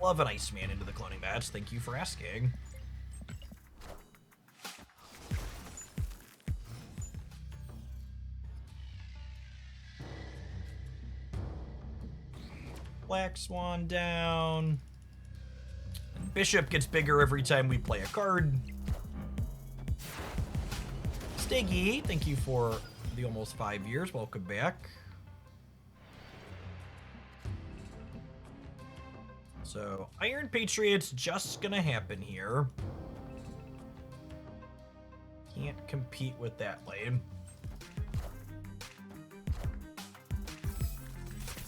Love an Iceman into the cloning match. Thank you for asking. Black Swan down. And Bishop gets bigger every time we play a card. Stiggy, thank you for the almost 5 years. Welcome back. So, Iron Patriot's just gonna happen here. Can't compete with that lane.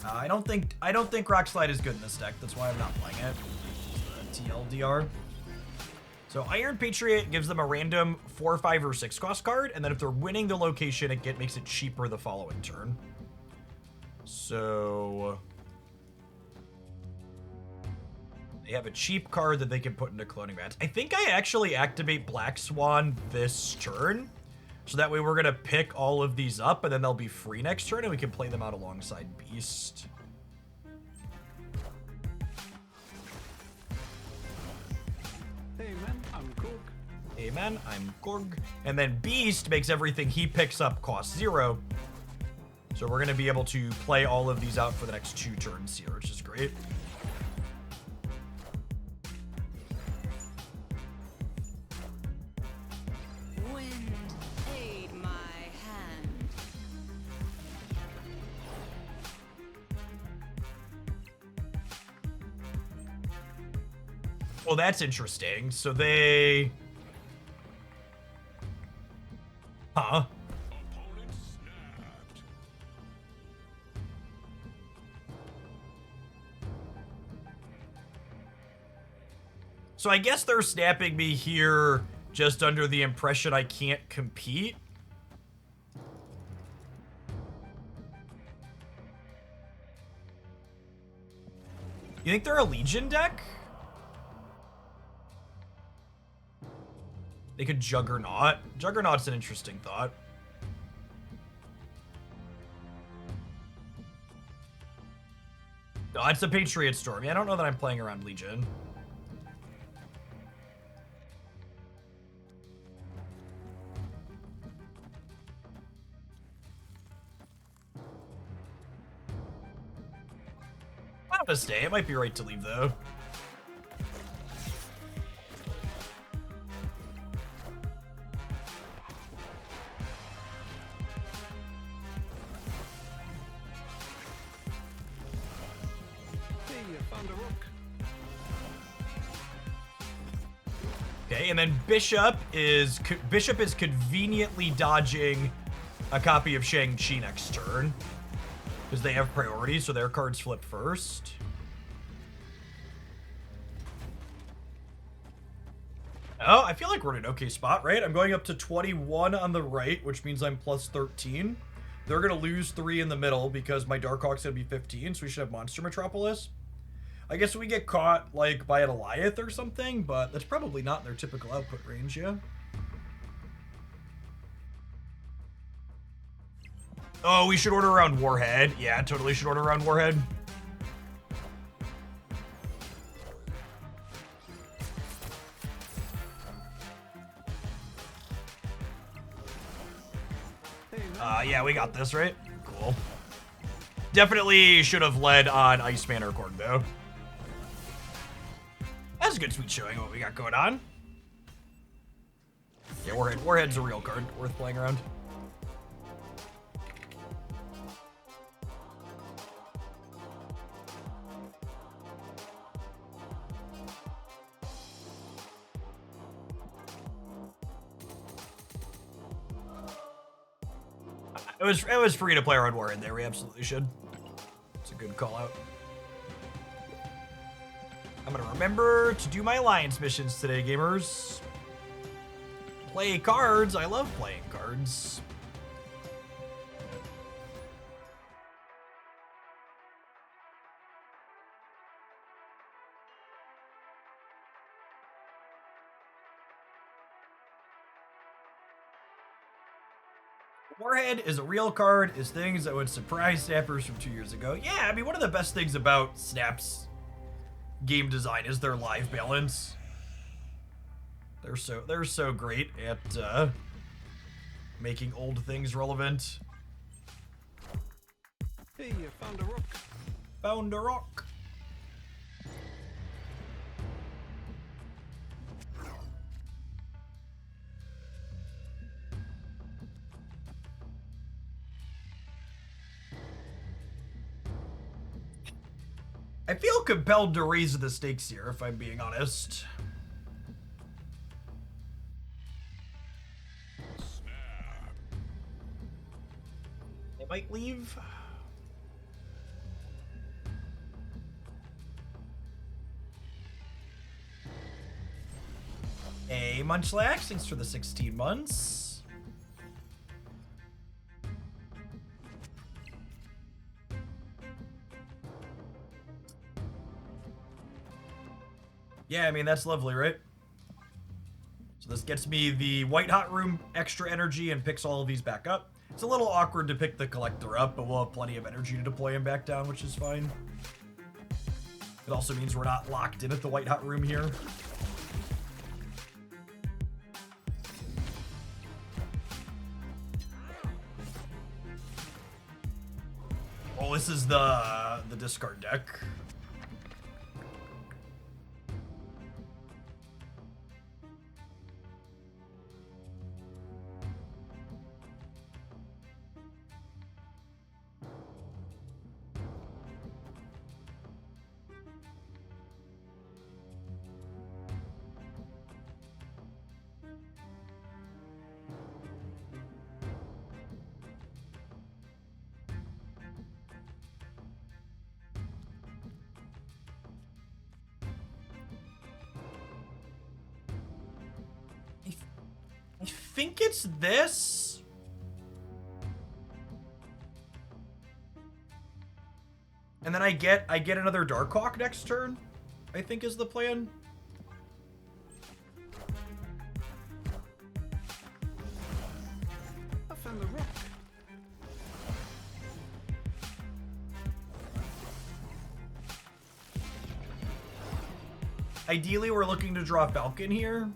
I don't think Rock Slide is good in this deck. That's why I'm not playing it. TLDR. So Iron Patriot gives them a random 4, 5, or 6 cost card, and then if they're winning the location, it makes it cheaper the following turn. So they have a cheap card that they can put into cloning mats. I think I actually activate Black Swan this turn, so that way we're gonna pick all of these up, and then they'll be free next turn, and we can play them out alongside Beast. Hey man, I'm Korg. Hey man, I'm Korg. And then Beast makes everything he picks up cost 0. So we're gonna be able to play all of these out for the next 2 turns here, which is great. Wind, aid my hand. Well, that's interesting. So they... Huh? So I guess they're snapping me here just under the impression I can't compete. You think they're a Legion deck? They could Juggernaut. Juggernaut's an interesting thought. No, it's a Patriot Storm. Yeah, I don't know that I'm playing around Legion. I'm gonna stay. It might be right to leave, though. Hey, you found a rock. Okay, and then Bishop is conveniently dodging a copy of Shang-Chi next turn because they have priority, so their cards flip first. Oh, I feel like we're in an okay spot, right? I'm going up to 21 on the right, which means I'm plus 13. They're going to lose 3 in the middle because my Darkhawk's going to be 15, so we should have Monster Metropolis. I guess we get caught, like, by an Goliath or something, but that's probably not in their typical output range, yeah? Oh, we should order around Warhead. Yeah, totally should order around Warhead. Yeah, we got this, right? Cool. Definitely should have led on Iceman or Korg, though. That's a good sweet showing of what we got going on. Yeah, Warhead's a real card worth playing around. It was free to play around Warhead there. We absolutely should. It's a good call out. I'm gonna remember to do my alliance missions today, gamers. Play cards. I love playing cards. Warhead is a real card, is things that would surprise snappers from 2 years ago. Yeah, I mean, one of the best things about snaps game design is their live balance. They're so great at making old things relevant. Hey, you found a rook. Found a rock. I feel compelled to raise the stakes here, if I'm being honest. They might leave. Hey, Munchlax, thanks for the 16 months. Yeah, I mean, that's lovely, right? So this gets me the White Hot Room extra energy and picks all of these back up. It's a little awkward to pick the Collector up, but we'll have plenty of energy to deploy him back down, which is fine. It also means we're not locked in at the White Hot Room here. Oh, this is the discard deck. I think it's this. And then I get another Darkhawk next turn, I think is the plan. I found a rook. Ideally, we're looking to draw Falcon here.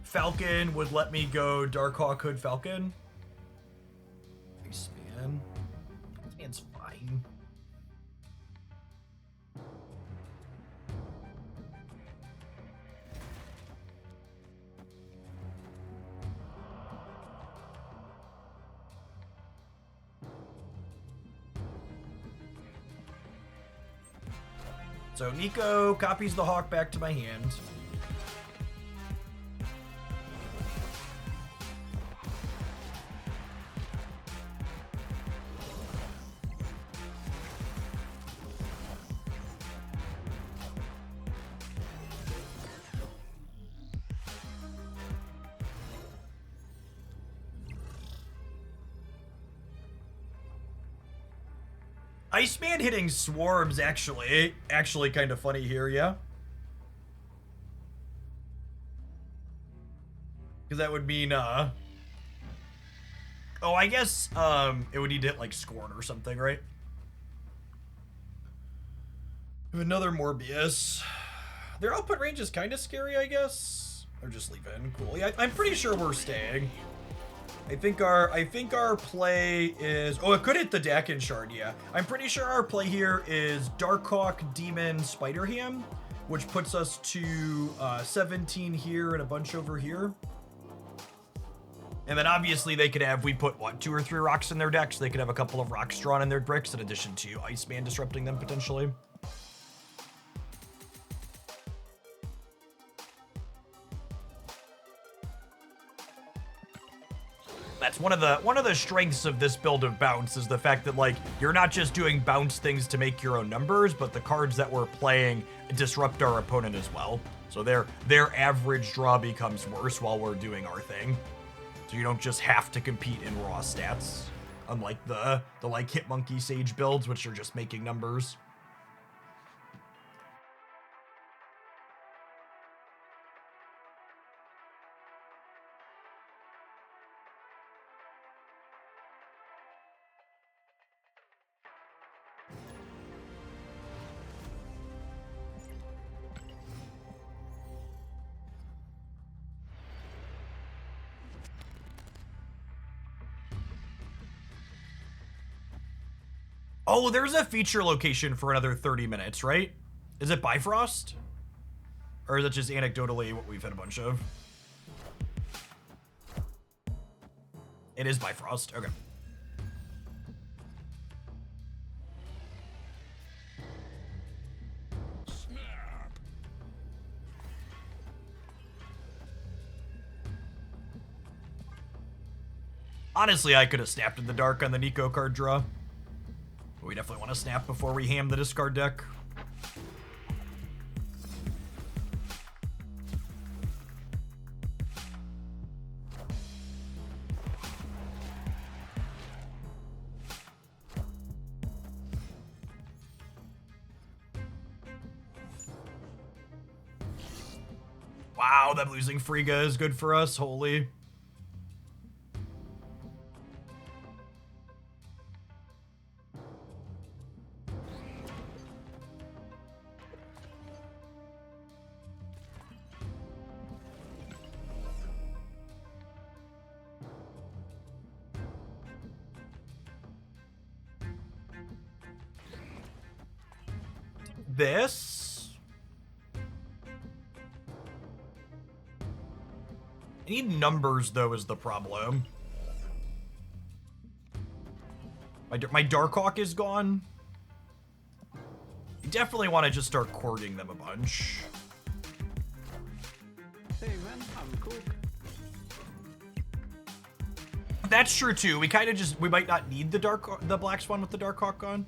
Falcon would let me go Darkhawk Hood Falcon. Nice, man. This man's fine. So Nico copies the Hawk back to my hand. Iceman hitting swarms actually kind of funny here, yeah. Because that would mean oh, I guess it would need to hit like Scorn or something, right? We have another Morbius. Their output range is kind of scary, I guess. Or just leave in. Cool. Yeah, I'm pretty sure we're staying. I think our play is... Oh, it could hit the Dakin Shard, yeah. I'm pretty sure our play here is Darkhawk, Demon, Spider-Ham, which puts us to 17 here and a bunch over here. And then obviously they could have... We put, what, 2 or 3 rocks in their deck, so they could have a couple of rocks drawn in their bricks in addition to Iceman disrupting them, potentially. That's one of the strengths of this build of bounce is the fact that like you're not just doing bounce things to make your own numbers, but the cards that we're playing disrupt our opponent as well. So their average draw becomes worse while we're doing our thing. So you don't just have to compete in raw stats, unlike the like Hitmonkey Sage builds, which are just making numbers. Oh, there's a feature location for another 30 minutes, right? Is it Bifrost? Or is it just anecdotally what we've had a bunch of? It is Bifrost. Okay. Honestly, I could have snapped in the dark on the Nico card draw. But we definitely want to snap before we ham the discard deck. Wow, them losing Frigga is good for us. Holy. This. I need numbers, though, is the problem. My Darkhawk is gone. You definitely want to just start courting them a bunch. Hey man, I'm cook. That's true, too. We kind of just... We might not need the Black Swan with the Darkhawk gone.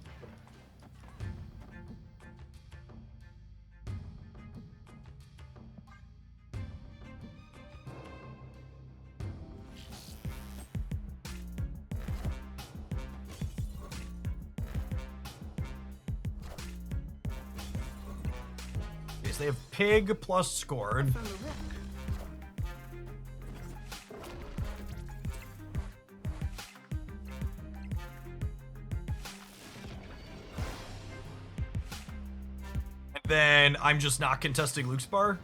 They have Pig plus Scored. Found a rock. And then I'm just not contesting Luke's bar.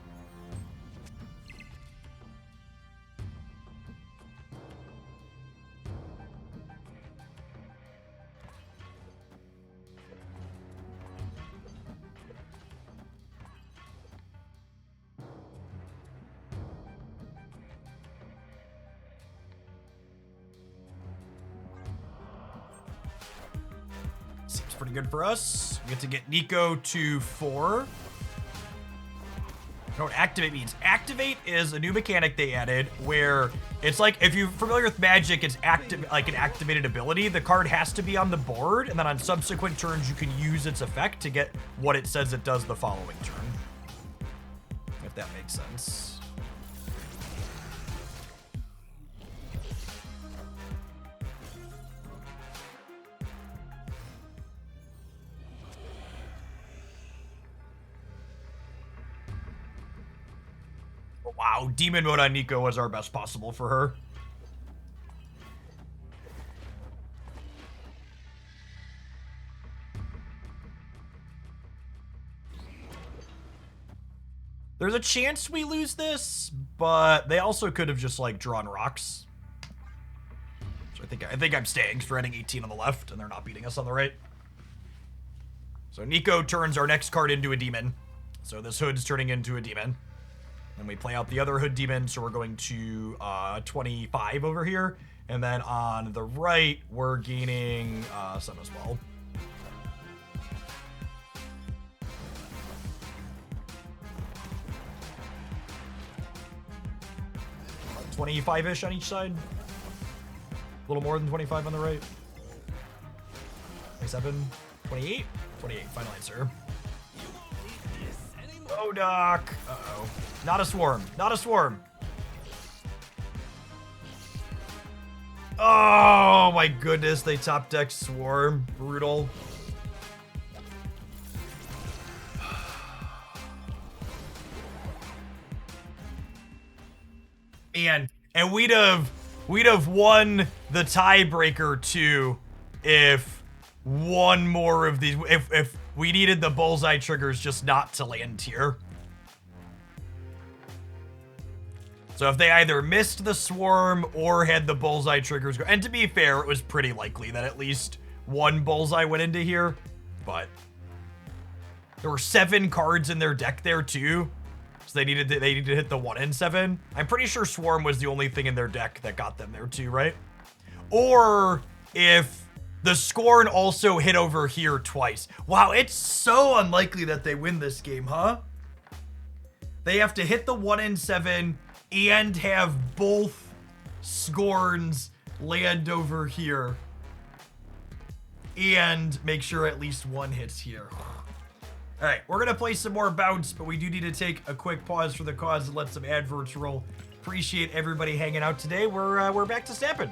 Seems pretty good for us. We get to get Nico to 4. You know what activate means? Activate is a new mechanic they added where it's like, if you're familiar with Magic, it's like an activated ability. The card has to be on the board, and then on subsequent turns, you can use its effect to get what it says it does the following turn. If that makes sense. Wow, Demon Mode on Nico was our best possible for her. There's a chance we lose this, but they also could have just like drawn rocks. So I think I'm staying because we're heading 18 on the left and they're not beating us on the right. So Nico turns our next card into a demon. So this hood's turning into a demon. And we play out the other hood demon, so we're going to 25 over here. And then on the right, we're gaining some as well. 25-ish on each side. A little more than 25 on the right. 27, 28? 28, final answer. Oh, Doc. Uh-oh. Not a swarm. Not a swarm. Oh, my goodness. They top deck swarm. Brutal. Man, and we'd have won the tiebreaker too if one more of these, if we needed the bullseye triggers just not to land here. So if they either missed the swarm or had the bullseye triggers go, and to be fair, it was pretty likely that at least one bullseye went into here, but there were 7 cards in their deck there too. So they needed to hit the 1 in 7. I'm pretty sure Swarm was the only thing in their deck that got them there too, right? Or if the Scorn also hit over here twice. Wow, it's so unlikely that they win this game, huh? They have to hit the 1 in 7 and have both Scorns land over here. And make sure at least one hits here. All right, we're gonna play some more Bounce, but we do need to take a quick pause for the cause and let some adverts roll. Appreciate everybody hanging out today. We're back to snapping.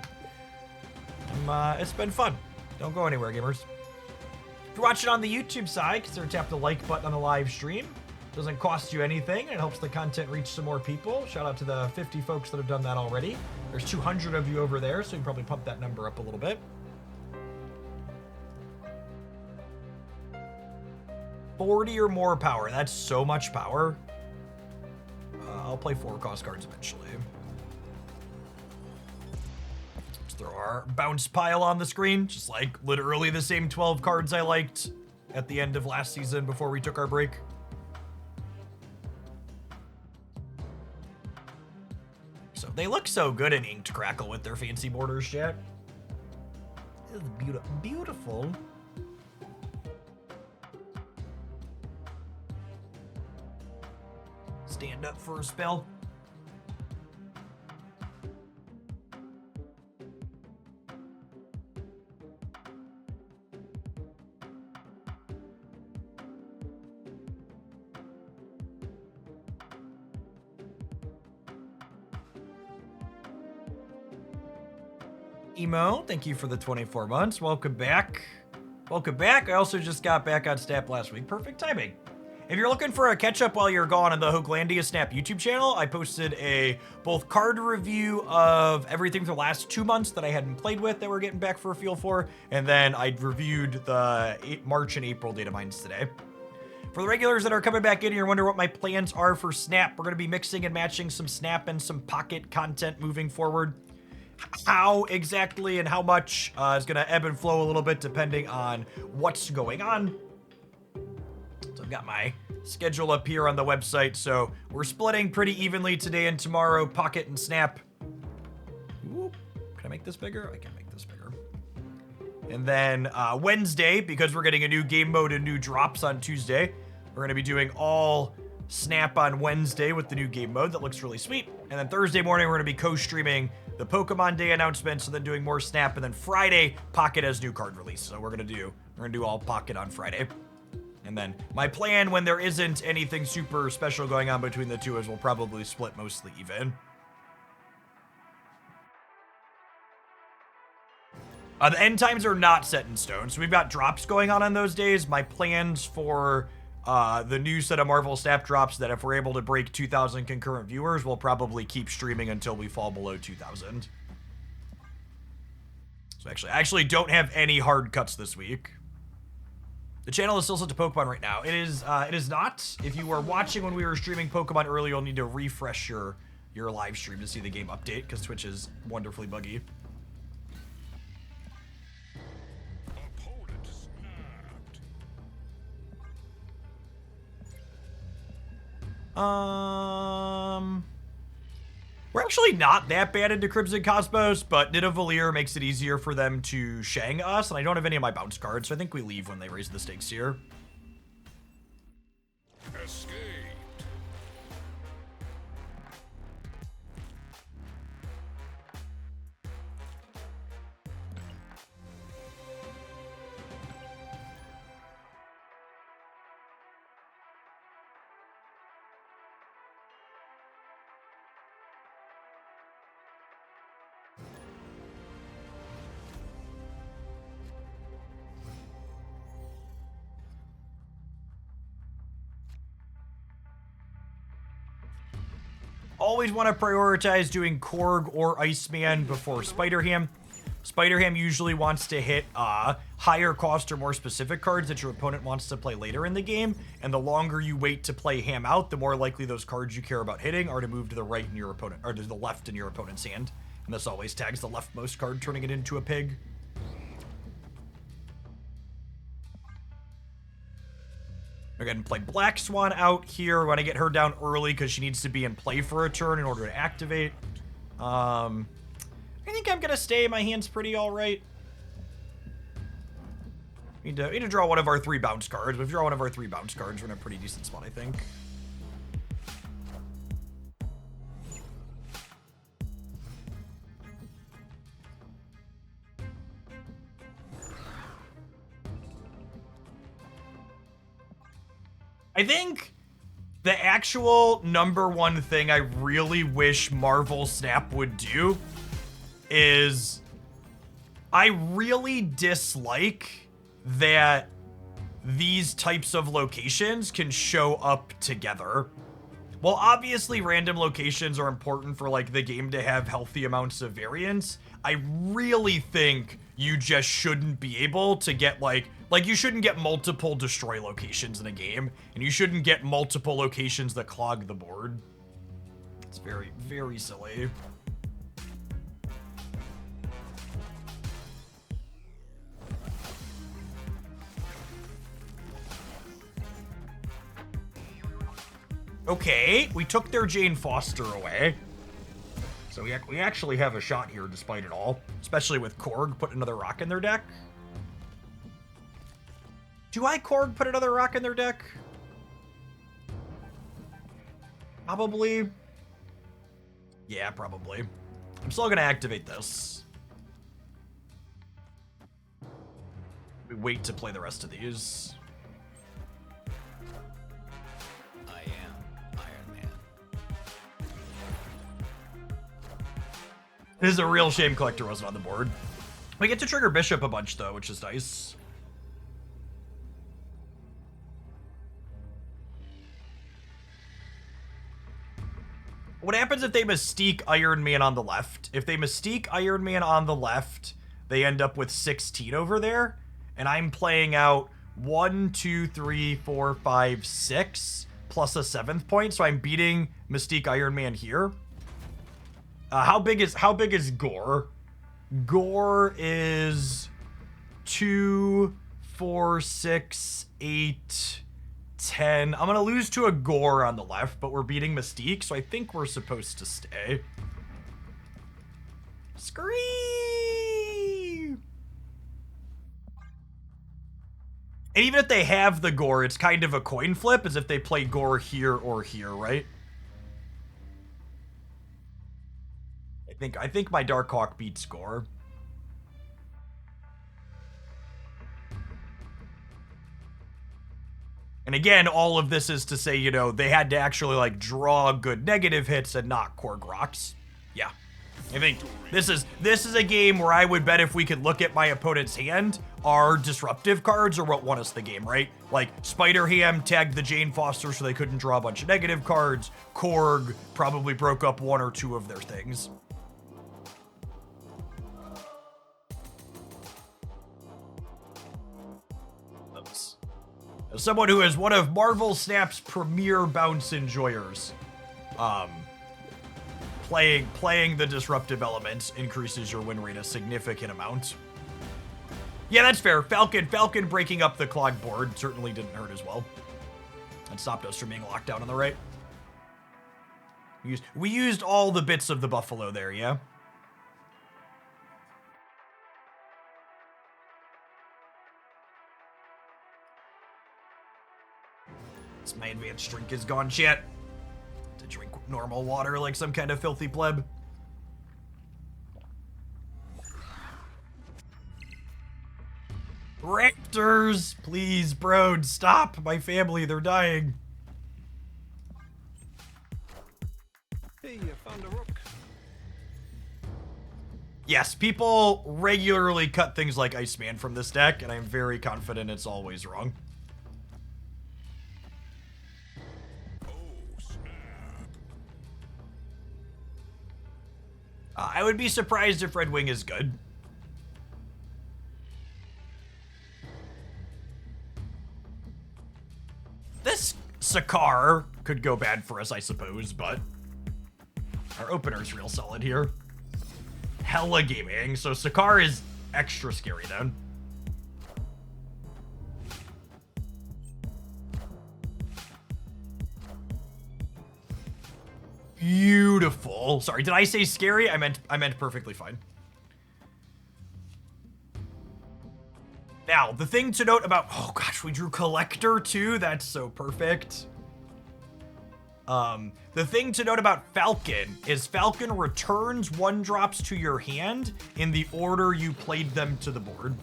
It's been fun. Don't go anywhere, gamers. If you're watching on the YouTube side, consider tap the like button on the live stream. Doesn't cost you anything, and it helps the content reach some more people. Shout out to the 50 folks that have done that already. There's 200 of you over there, so you can probably pump that number up a little bit. 40 or more power. That's so much power. I'll play 4 cost cards eventually. Let's throw our bounce pile on the screen. Just like literally the same 12 cards I liked at the end of last season before we took our break. So they look so good in Inked Crackle with their fancy borders, chat. This is beautiful. Stand up for a spell. Emo, thank you for the 24 months. Welcome back. Welcome back. I also just got back on Snap last week. Perfect timing. If you're looking for a catch-up while you're gone on the Hooglandia Snap YouTube channel, I posted a both card review of everything for the last 2 months that I hadn't played with that we're getting back for a feel for, and then I reviewed the March and April data mines today. For the regulars that are coming back in here and wonder what my plans are for Snap, we're going to be mixing and matching some Snap and some Pocket content moving forward. How exactly and how much is going to ebb and flow a little bit depending on what's going on. So I've got my schedule up here on the website. So we're splitting pretty evenly today and tomorrow, Pocket and Snap. Ooh, can I make this bigger? I can make this bigger. And then Wednesday, because we're getting a new game mode and new drops on Tuesday, we're going to be doing all Snap on Wednesday with the new game mode. That looks really sweet. And then Thursday morning, we're going to be co-streaming the Pokemon Day announcements, and then doing more Snap. And then Friday, Pocket has new card release. So we're gonna do all Pocket on Friday. And then my plan, when there isn't anything super special going on between the two, is we'll probably split mostly even. The end times are not set in stone, so we've got drops going on those days. My plans for the new set of Marvel Snap drops, that if we're able to break 2,000 concurrent viewers, we'll probably keep streaming until we fall below 2,000. So I actually don't have any hard cuts this week. The channel is still set to Pokemon right now. It is not. If you were watching when we were streaming Pokemon earlier, you'll need to refresh your live stream to see the game update, because Twitch is wonderfully buggy. We're actually not that bad into Crimson Cosmos, but Nidavellir makes it easier for them to Shang us, and I don't have any of my bounce cards, so I think we leave when they raise the stakes here. Escape. Always want to prioritize doing Korg or Iceman before Spider-Ham. Spider-Ham usually wants to hit higher cost or more specific cards that your opponent wants to play later in the game, and the longer you wait to play Ham out, the more likely those cards you care about hitting are to move to the right in your opponent, or to the left in your opponent's hand. And this always tags the leftmost card, turning it into a pig. We're going to play Black Swan out here. We want to get her down early because she needs to be in play for a turn in order to activate. I think I'm going to stay. My hand's pretty all right. We need to draw one of our 3 bounce cards. If we draw one of our 3 bounce cards, we're in a pretty decent spot, I think. I think the actual #1 thing I really wish Marvel Snap would do is I really dislike that these types of locations can show up together. While obviously random locations are important for like the game to have healthy amounts of variance, I really think you just shouldn't be able to get like you shouldn't get multiple destroy locations in a game, and you shouldn't get multiple locations that clog the board. It's very, very silly. Okay, we took their Jane Foster away. So we actually have a shot here despite it all. Especially with Korg putting another rock in their deck. Do I Korg put another rock in their deck? Probably. Yeah, probably. I'm still gonna activate this. We wait to play the rest of these. I am Iron Man. This is a real shame Collector wasn't on the board. We get to trigger Bishop a bunch though, which is nice. What happens if they Mystique Iron Man on the left? If they Mystique Iron Man on the left, they end up with 16 over there. And I'm playing out 1, 2, 3, 4, 5, 6 plus a 7th point. So I'm beating Mystique Iron Man here. How big is Gore? Gore is 2, 4, 6, 8, 10. I'm gonna lose to a Gore on the left, but we're beating Mystique, so I think we're supposed to stay. Scream! And even if they have the Gore, it's kind of a coin flip, as if they play Gore here or here, right? I think my Darkhawk beats Gore. And again, all of this is to say, you know, they had to actually like draw good negative hits and not Korg rocks. Yeah. I think this is a game where I would bet if we could look at my opponent's hand, our disruptive cards are what won us the game, right? Like Spider Ham tagged the Jane Foster so they couldn't draw a bunch of negative cards. Korg probably broke up 1 or 2 of their things. As someone who is one of Marvel Snap's premier bounce enjoyers, playing the disruptive elements increases your win rate a significant amount. Yeah, that's fair. Falcon breaking up the clog board certainly didn't hurt as well. And stopped us from being locked down on the right. We used all the bits of the buffalo there, yeah? My advanced drink is gone shit. To drink normal water like some kind of filthy pleb. Raptors! Please, bro, stop! My family, they're dying. Hey, you found a rook. Yes, people regularly cut things like Iceman from this deck, and I'm very confident it's always wrong. I would be surprised if Red Wing is good. This Sakar could go bad for us, I suppose, but our opener's real solid here. Hella gaming, so Sakar is extra scary then. Beautiful. Sorry, did I say scary? I meant perfectly fine. Now, the thing to note about... Oh gosh, we drew Collector too? That's so perfect. The thing to note about Falcon is Falcon returns 1-drops to your hand in the order you played them to the board.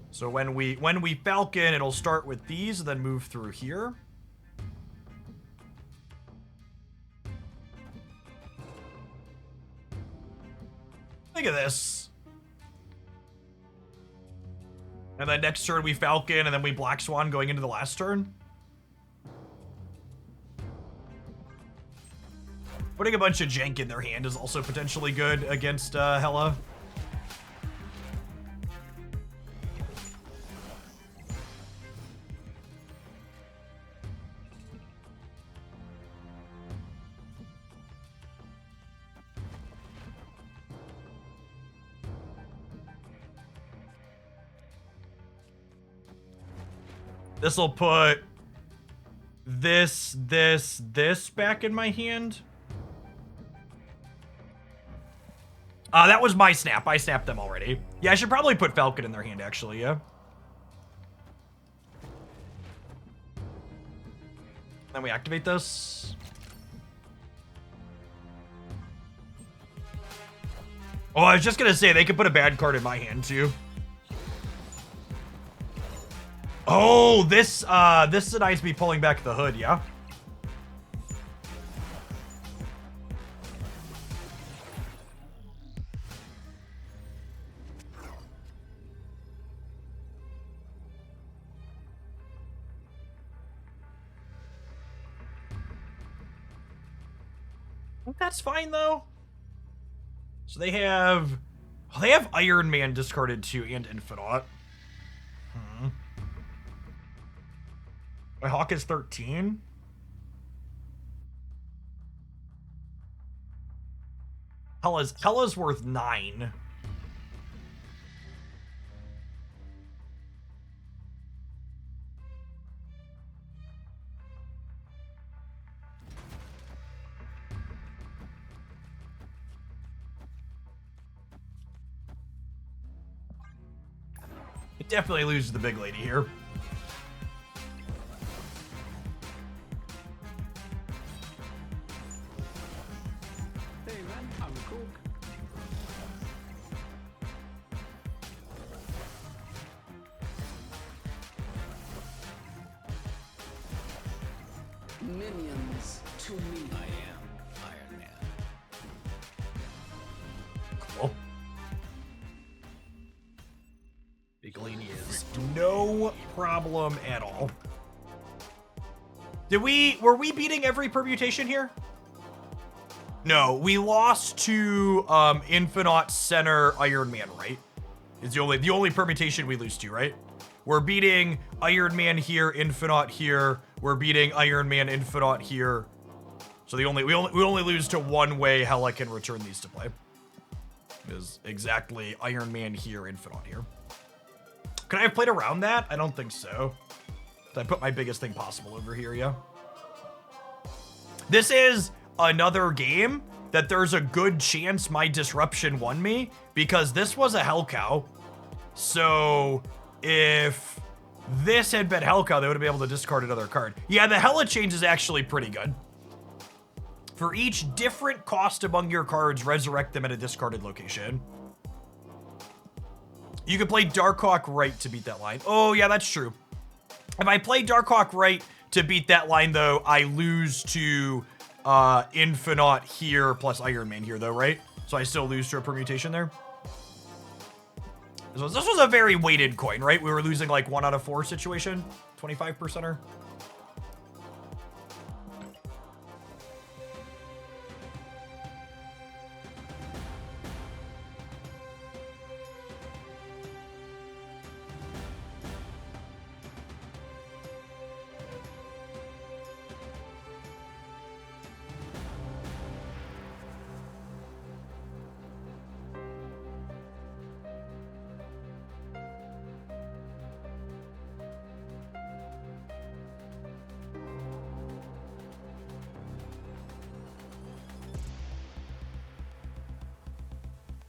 So when we Falcon, it'll start with these, then move through here. Look at this. And then next turn we Falcon, and then we Black Swan going into the last turn. Putting a bunch of jank in their hand is also potentially good against Hela. This will put this back in my hand. That was my snap. I snapped them already. Yeah, I should probably put Falcon in their hand, actually, yeah. Then we activate this. Oh, I was just gonna say, they could put a bad card in my hand, too. Oh, this denies me pulling back the hood, yeah? That's fine, though. So they have... Oh, they have Iron Man discarded, too, and Infinite. My Hawk is 13. Hela's worth 9. It definitely loses the big lady here. Minions to me. I am Iron Man. Cool. Big lady is no problem at all. Were we beating every permutation here? No, we lost to Infinite Center Iron Man, right? It's the only permutation we lose to, right? We're beating Iron Man here, Infinite here. We're beating Iron Man, Infinite here. So we only lose to one way Hela can return these to play. Is exactly Iron Man here, Infinite here. Could I have played around that? I don't think so. I put my biggest thing possible over here, yeah. This is another game that there's a good chance my disruption won me because this was a Hell Cow. So if this had been Hell Cow, they would have been able to discard another card. Yeah, the Hela change is actually pretty good. For each different cost among your cards, resurrect them at a discarded location. You can play Darkhawk right to beat that line. Oh, yeah, that's true. If I play Darkhawk right to beat that line, though, I lose to Infinite here plus Iron Man here, though, right? So I still lose to a permutation there. This was a very weighted coin, right? We were losing like 1 out of 4 situation, 25%er.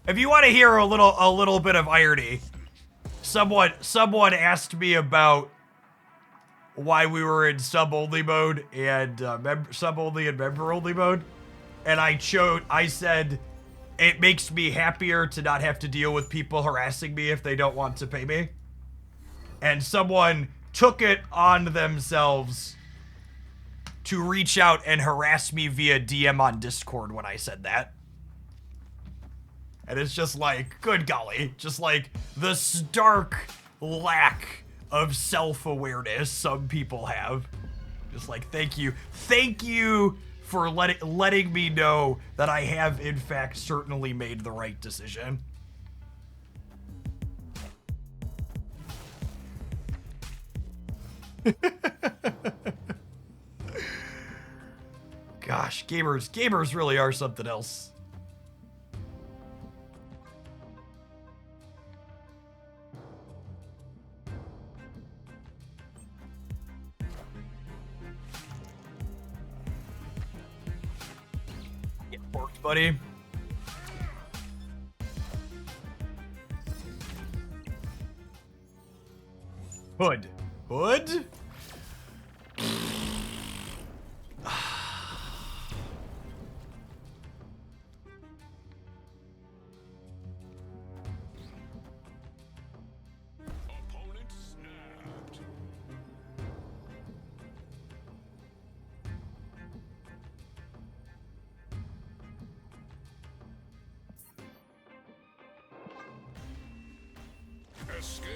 If you want to hear a little bit of irony, someone asked me about why we were in sub-only mode and sub-only and member-only mode, and I said it makes me happier to not have to deal with people harassing me if they don't want to pay me. And someone took it on themselves to reach out and harass me via DM on Discord when I said that. And it's just like, good golly, just like the stark lack of self-awareness some people have. Just like, thank you for letting me know that I have in fact certainly made the right decision. Gosh, gamers really are something else. Get porked, buddy. Hood. Opponent snapped. Escaped.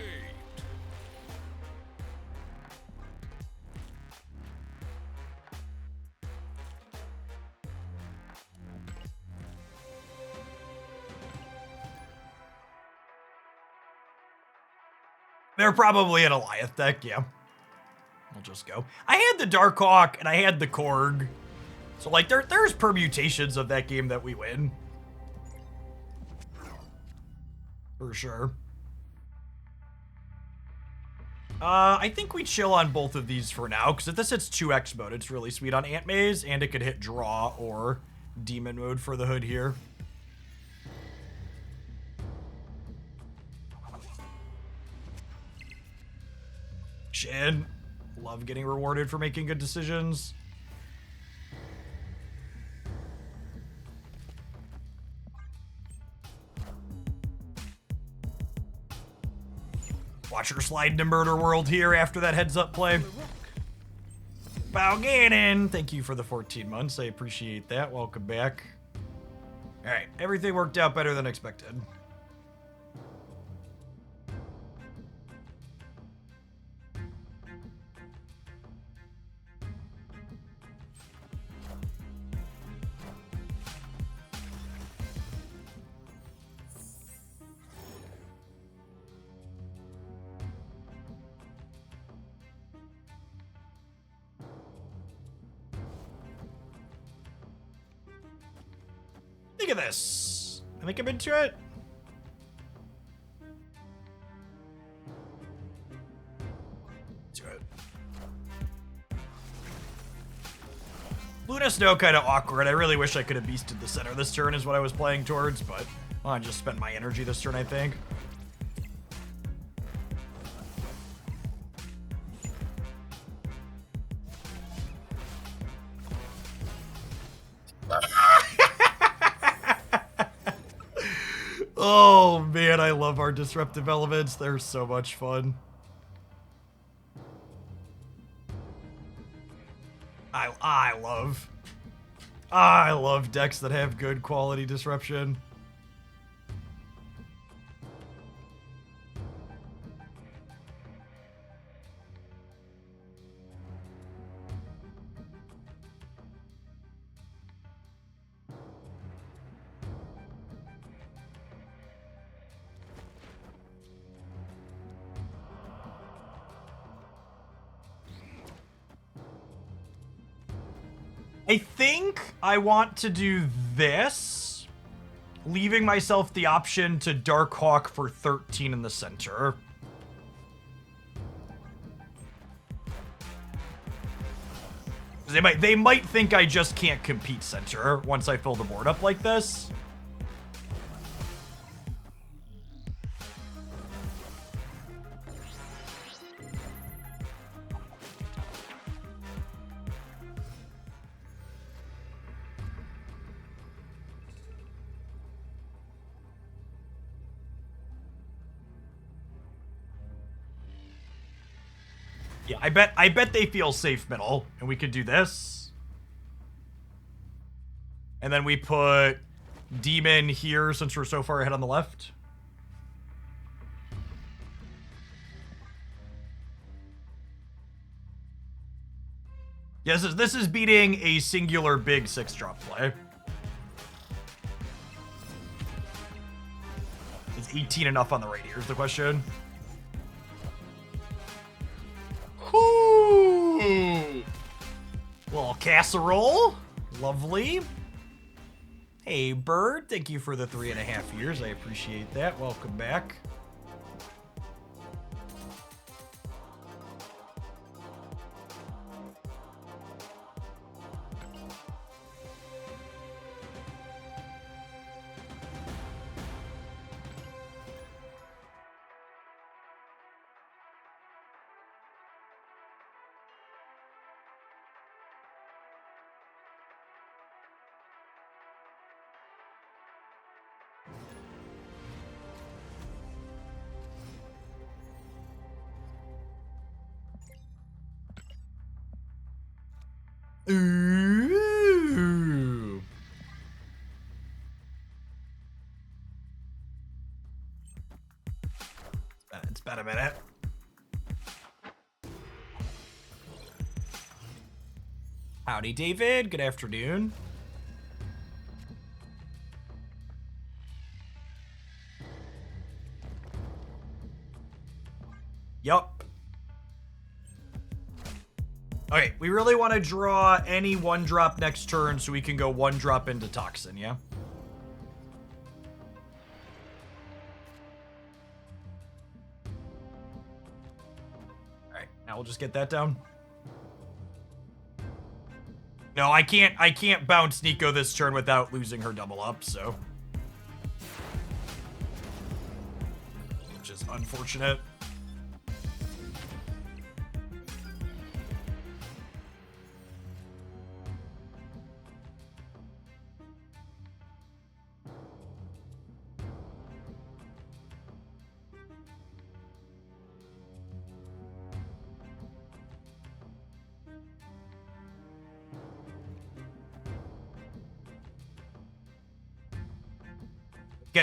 They're probably an Alioth deck, yeah. I'll just go. I had the Darkhawk and I had the Korg. So like there's permutations of that game that we win. For sure. I think we chill on both of these for now, because if this hits 2x mode, it's really sweet on Ant Maze, and it could hit draw or demon mode for the hood here. Shin. Love getting rewarded for making good decisions. Watch her slide into Murder World here after that heads up play. Balgannon, thank you for the 14 months. I appreciate that. Welcome back. All right, everything worked out better than expected. Look at this. I think I'm into it. Do it. Luna Snow kind of awkward. I really wish I could have beasted the center this turn is what I was playing towards, but I just spent my energy this turn, I think. Oh man, I love our disruptive elements. They're so much fun. I love decks that have good quality disruption. I think I want to do this, leaving myself the option to Darkhawk for 13 in the center. They might think I just can't compete center once I fill the board up like this. Yeah, I bet they feel safe middle, and we could do this. And then we put Demon here since we're so far ahead on the left. Yeah, this is beating a singular big 6-drop play. Is 18 enough on the right? Here's the question. Ooh. Little casserole. Lovely. Hey, Bird. Thank you for the 3.5 years. I appreciate that. Welcome back. Ooh. It's been a minute. Howdy, David. Good afternoon. Yup. Okay, we really want to draw any 1-drop next turn so we can go 1-drop into Toxin, yeah? Alright, now we'll just get that down. No, I can't bounce Nico this turn without losing her double up, so. Which is unfortunate.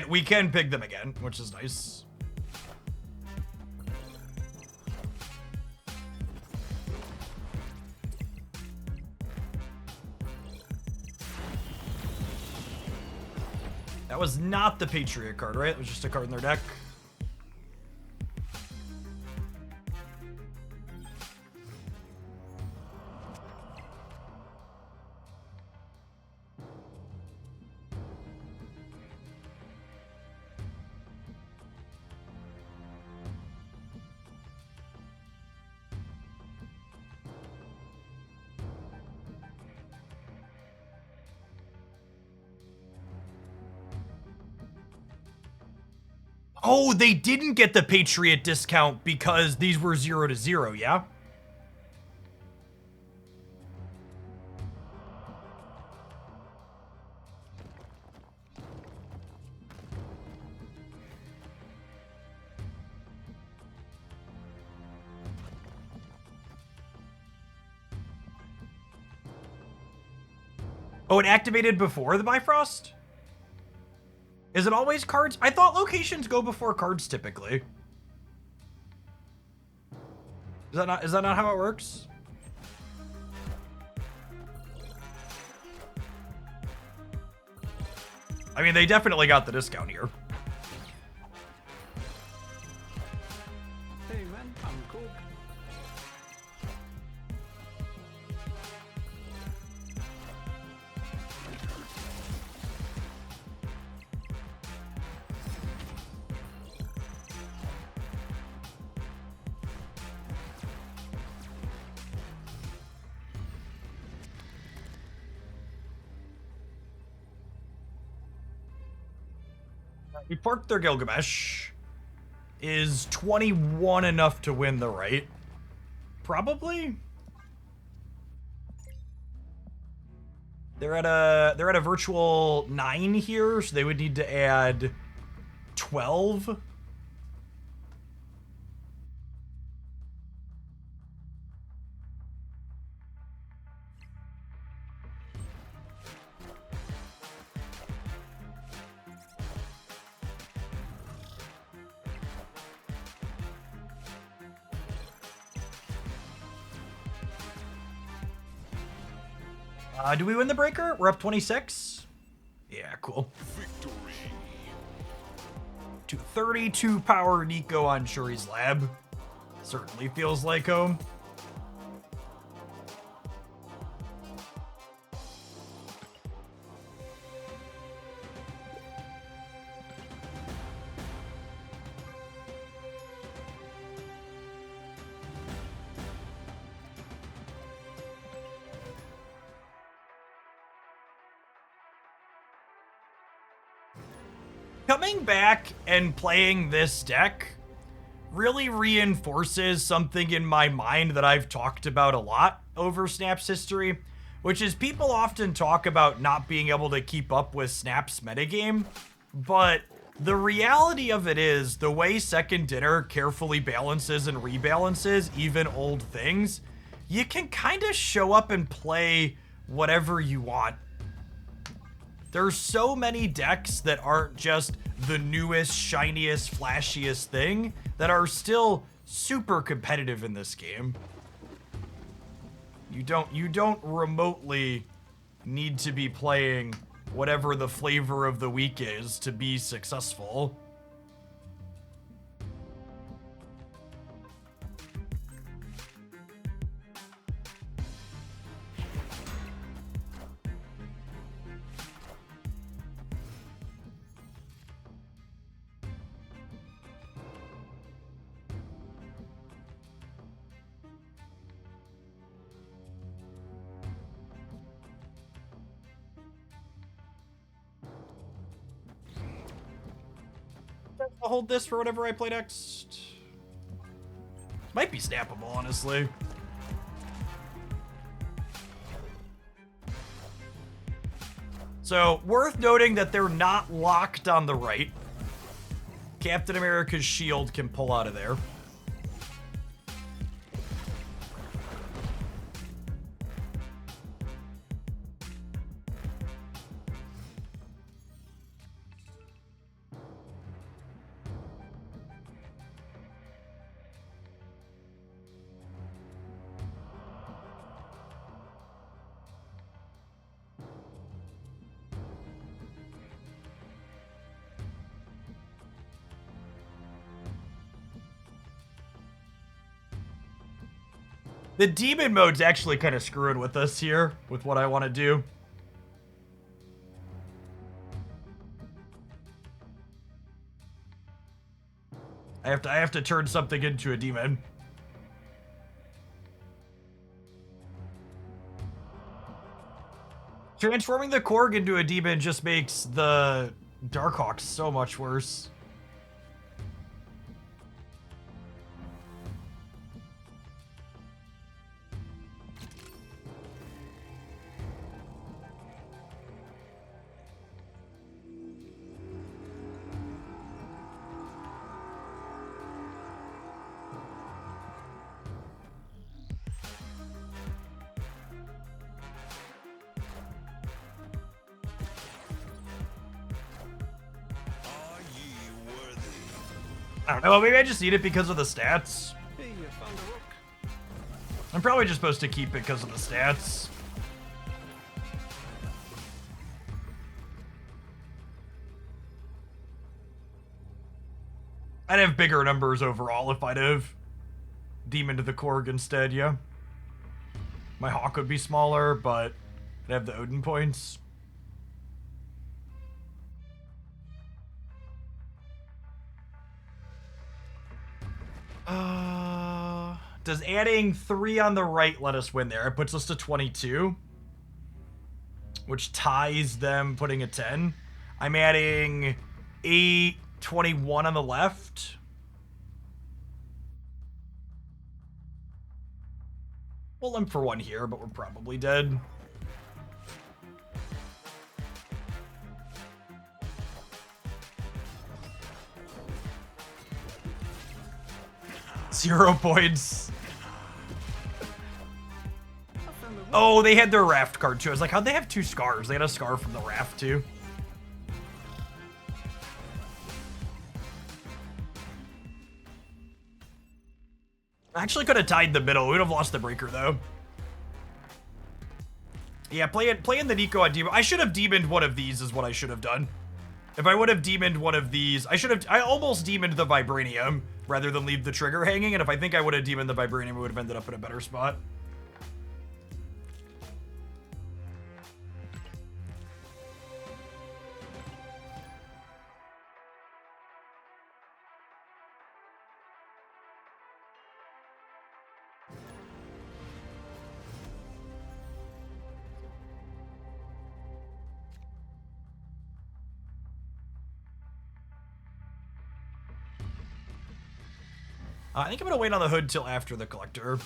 We can pig them again, which is nice. That was not the Patriot card, right? It was just a card in their deck. Oh, they didn't get the Patriot discount because these were 0-0, yeah? Oh, it activated before the Bifrost? Is it always cards? I thought locations go before cards typically. Is that not how it works? I mean, they definitely got the discount here. Hey man, I'm cool. We parked their Gilgamesh. Is 21 enough to win the right? Probably. They're at a virtual 9 here, so they would need to add 12. Do we win the breaker? We're up 26. Yeah, cool. Victory. 232 power Nico on Shuri's lab. Certainly feels like home. Coming back and playing this deck really reinforces something in my mind that I've talked about a lot over Snap's history, which is people often talk about not being able to keep up with Snap's metagame, but the reality of it is the way Second Dinner carefully balances and rebalances even old things, you can kind of show up and play whatever you want. There's so many decks that aren't just the newest, shiniest, flashiest thing that are still super competitive in this game. You don't remotely need to be playing whatever the flavor of the week is to be successful. I'll hold this for whatever I play next. Might be snappable, honestly. So, worth noting that they're not locked on the right. Captain America's shield can pull out of there. The demon mode's actually kind of screwing with us here, with what I want to do. I have to turn something into a demon. Transforming the Korg into a demon just makes the Darkhawk so much worse. I don't know, maybe I just need it because of the stats. Hey, you found a rook. I'm probably just supposed to keep it because of the stats. I'd have bigger numbers overall if I'd have Demon to the Korg instead, yeah. My Hawk would be smaller, but I'd have the Odin points. Does adding 3 on the right let us win there? It puts us to 22, which ties them putting a 10. I'm adding 8, 21 on the left. We'll limp for 1 here, but we're probably dead. Zero points. Oh, they had their raft card too. I was like, how'd they have 2 scars? They had a scar from the raft too. I actually could have tied the middle. We would have lost the breaker though. Yeah, playing the Nico on Demon. I should have demoned one of these is what I should have done. If I would have demoned one of these, I almost demoned the Vibranium rather than leave the trigger hanging, and if I think I would have demoned the Vibranium, it would have ended up in a better spot. I think I'm gonna wait on the hood till after the collector.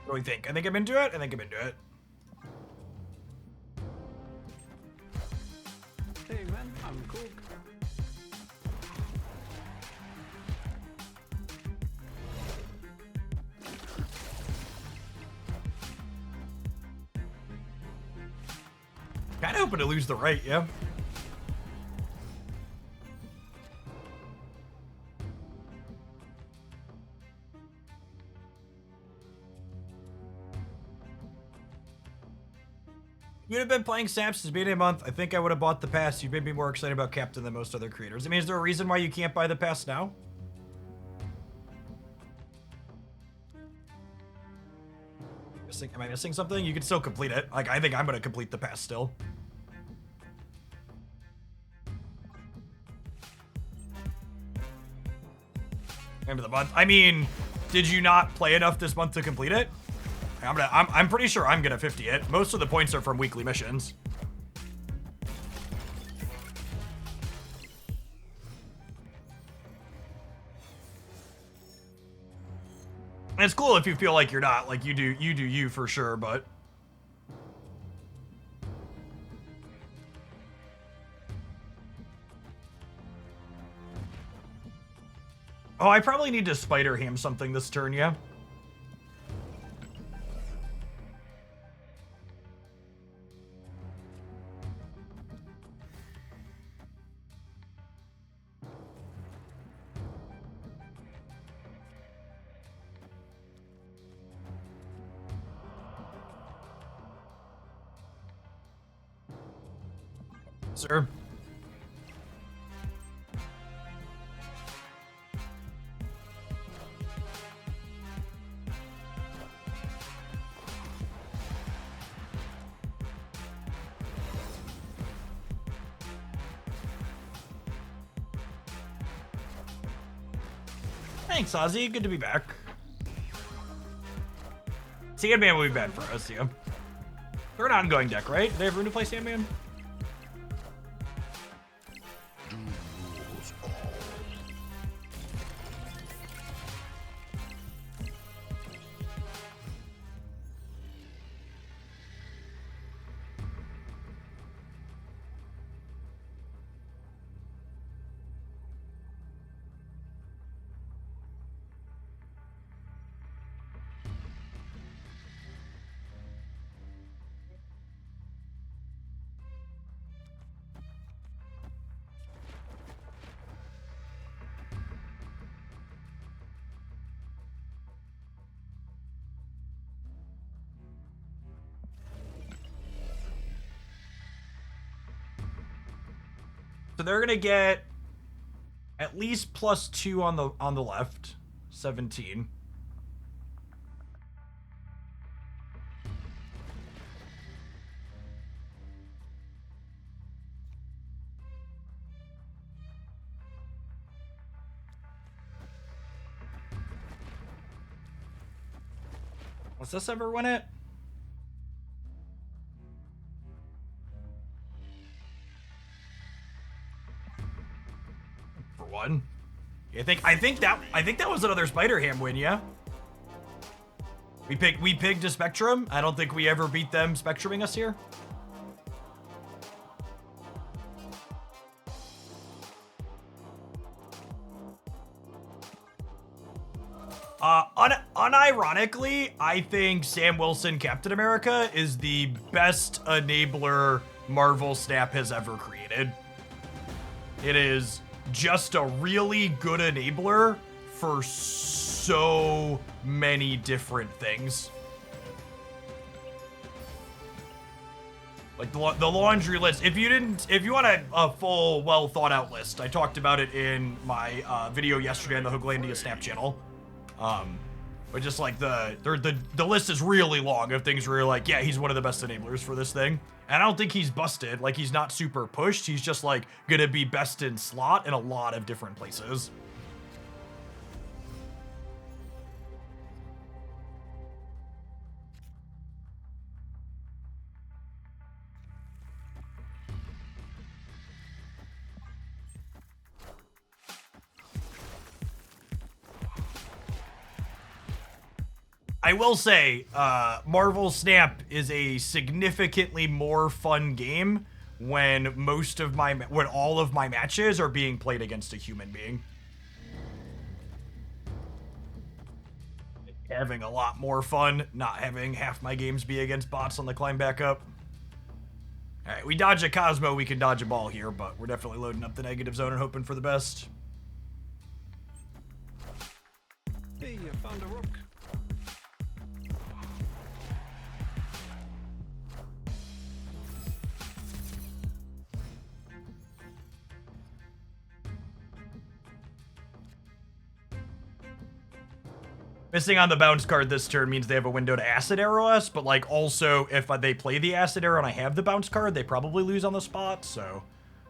What do we think? I think I'm into it. I think I'm into it. Hey man, I'm cool. Kinda hoping to lose the right, yeah. You'd have been playing Saps since beginning of the month. I think I would have bought the pass. You've made me more excited about Captain than most other creators. I mean, is there a reason why you can't buy the pass now? Am I missing something? You can still complete it. Like, I think I'm gonna complete the pass still. End of the month. I mean, did you not play enough this month to complete it? I'm pretty sure I'm gonna 50 it. Most of the points are from weekly missions. And it's cool if you feel like you're not. Like, you do you for sure, but... Oh, I probably need to Spider Ham something this turn, yeah? Sir. Thanks, Ozzy. Good to be back. Sandman will be bad for us, yeah. They're an ongoing deck, right? Do they have room to play Sandman? So they're gonna get at least +2 on the left, 17. Does this ever win it? One. I think that was another Spider Ham win, yeah. We picked a Spectrum. I don't think we ever beat them Spectruming us here. Unironically, I think Sam Wilson Captain America is the best enabler Marvel Snap has ever created. It is just a really good enabler for so many different things. Like the laundry list. If you want a full, well thought out list, I talked about it in my video yesterday on the Hooglandia Snap channel. But just like the list is really long of things where you're like, yeah, he's one of the best enablers for this thing. And I don't think he's busted. Like, he's not super pushed. He's just like gonna be best in slot in a lot of different places. I will say, Marvel Snap is a significantly more fun game when all of my matches are being played against a human being. Having a lot more fun, not having half my games be against bots on the climb back up. All right, we dodge a Cosmo, we can dodge a ball here, but we're definitely loading up the negative zone and hoping for the best. Hey, I found a rook. Missing on the bounce card this turn means they have a window to acid arrow us, but like also if they play the acid arrow and I have the bounce card, they probably lose on the spot, so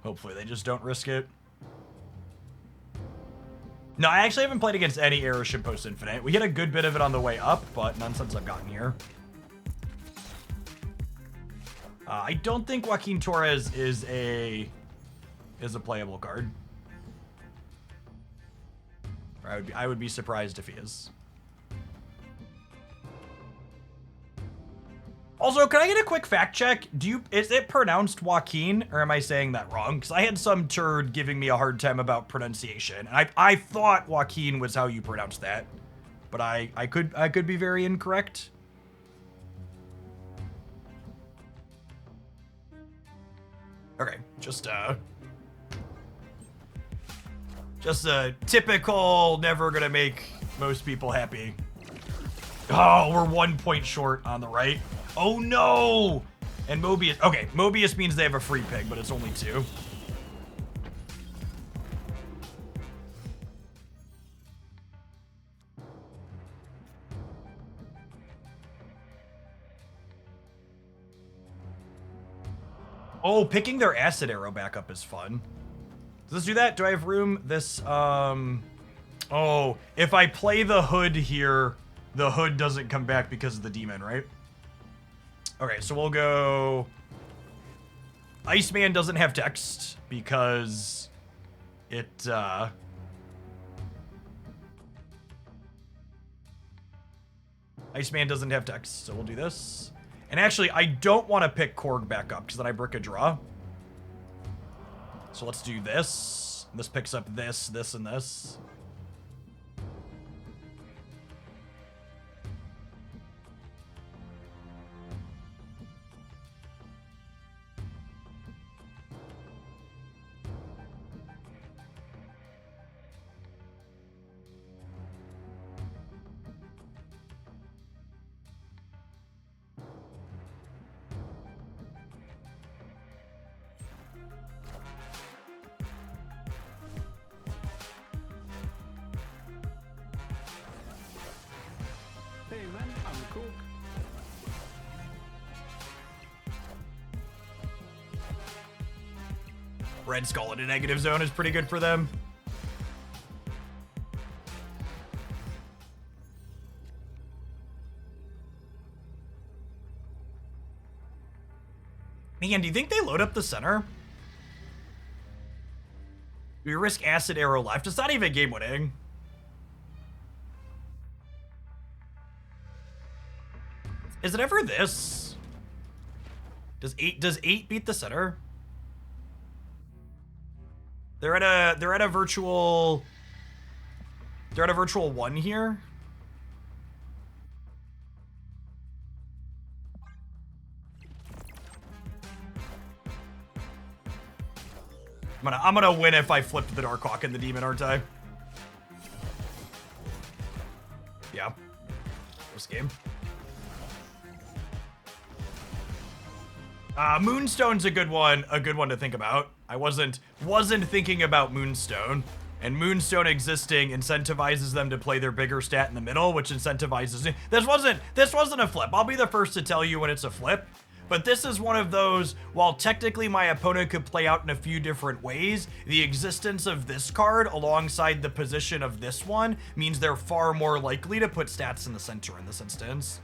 hopefully they just don't risk it. No, I actually haven't played against any arrow ship post infinite. We hit a good bit of it on the way up, but none since I've gotten here. I don't think Joaquin Torres is a playable card. Or I would be surprised if he is. Also, can I get a quick fact check? Is it pronounced Joaquin, or am I saying that wrong? Because I had some turd giving me a hard time about pronunciation. And I thought Joaquin was how you pronounce that, but I could be very incorrect. Okay, just a typical never gonna make most people happy. Oh, we're 1 point short on the right. Oh no! And Mobius, okay, Mobius means they have a free pig, but it's only 2. Oh, picking their acid arrow back up is fun. Does this do that? Do I have room? This, oh, if I play the hood here, the hood doesn't come back because of the demon, right? Okay, so we'll go... Iceman doesn't have text because it, Iceman doesn't have text, so we'll do this. And actually, I don't want to pick Korg back up because then I brick a draw. So let's do this. This picks up this, this, and this. Hey man, I'm cool. Red Skull in a negative zone is pretty good for them. Man, do you think they load up the center? Do we risk acid arrow left? It's not even game winning. Is it ever this? Does 8 beat the center? They're at a virtual 1 here. I'm gonna win if I flip the Darkhawk and the Demon, aren't I? Yeah. This game. Moonstone's a good one to think about. I wasn't thinking about Moonstone. And Moonstone existing incentivizes them to play their bigger stat in the middle, which incentivizes... This wasn't a flip. I'll be the first to tell you when it's a flip. But this is one of those, while technically my opponent could play out in a few different ways, the existence of this card alongside the position of this one means they're far more likely to put stats in the center in this instance.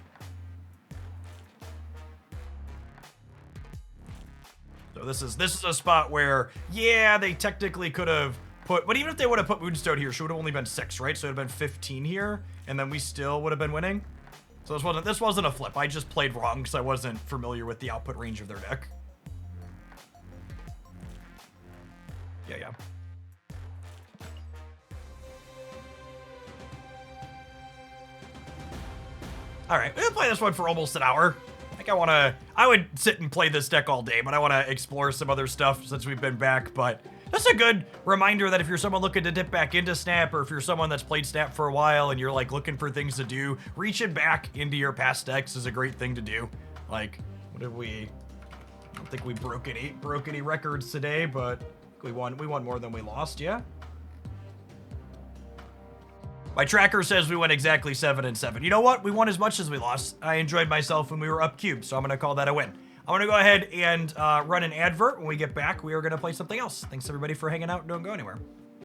So this is a spot where, yeah, they technically could have put, but even if they would have put Moonstone here, she would have only been 6, right? So it would have been 15 here, and then we still would have been winning. So this wasn't a flip. I just played wrong because I wasn't familiar with the output range of their deck. Yeah. All right, we're gonna play this one for almost an hour. I would sit and play this deck all day, but I want to explore some other stuff since we've been back. But that's a good reminder that if you're someone looking to dip back into Snap, or if you're someone that's played Snap for a while and you're like looking for things to do, reaching back into your past decks is a great thing to do. Like, what did we? I don't think we broke any records today, but we won more than we lost. Yeah. My tracker says we went exactly 7 and 7. You know what? We won as much as we lost. I enjoyed myself when we were up cube, so I'm gonna call that a win. I'm gonna go ahead and run an advert. When we get back, we are gonna play something else. Thanks everybody for hanging out and don't go anywhere.